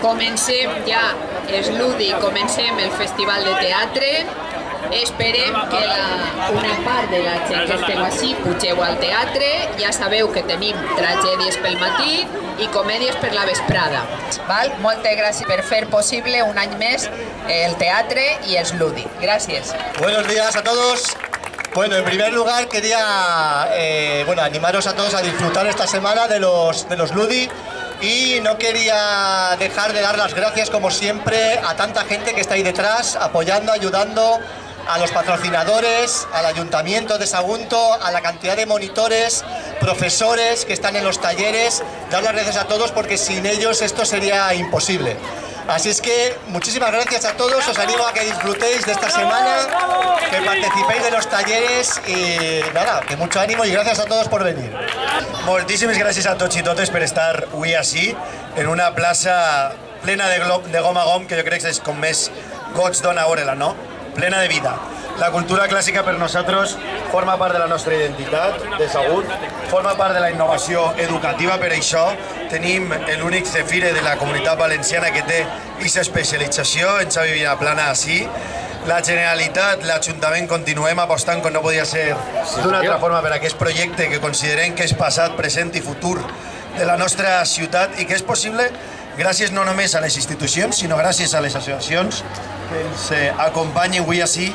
Comencem ja el lúdic, comencem el festival de teatre. Esperem que una part de la gent que esteu així pugeu al teatre. Ja sabeu que tenim tragèdies pel matí i comèdies per la vesprada. Moltes gràcies per fer possible un any més el teatre y el lúdic. Gracias. Buenos días a todos. Bueno, en primer lugar quería animaros a todos a disfrutar esta semana de los Ludi, y no quería dejar de dar las gracias como siempre a tanta gente que está ahí detrás apoyando, ayudando, a los patrocinadores, al Ayuntamiento de Sagunto, a la cantidad de monitores, profesores que están en los talleres. Dar las gracias a todos porque sin ellos esto sería imposible. Así es que muchísimas gracias a todos, os animo a que disfrutéis de esta semana, que participéis de los talleres y nada, que mucho ánimo y gracias a todos por venir. Moltíssimes gràcies a tots i totes per estar avui així, en una plaça plena de gom a gom, que jo crec que és com més goig dona veure-la, no? Plena de vida. La cultura clàssica per nosaltres forma part de la nostra identitat de Sagunt, forma part de la innovació educativa, per això tenim l'únic Cefire de la Comunitat Valenciana que té aquesta especialització en Xavi Vilaplana així. La Generalitat, l'Ajuntament, continuem apostant, com no podia ser d'una altra forma, per aquest projecte que considerem que és passat, present i futur de la nostra ciutat i que és possible gràcies no només a les institucions, sinó gràcies a les associacions que ens acompanyen avui així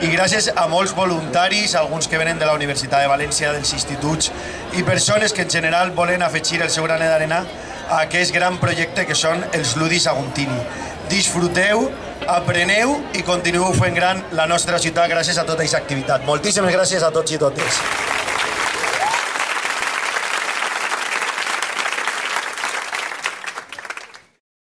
i gràcies a molts voluntaris, alguns que venen de la Universitat de València, dels instituts i persones que en general volen afegir el seu granet d'arena a aquest gran projecte que són els Ludi Saguntini. Disfruteu, apreneu i continueu fent gran la nostra ciutat gràcies a tota aquesta activitat. Moltíssimes gràcies a tots i totes.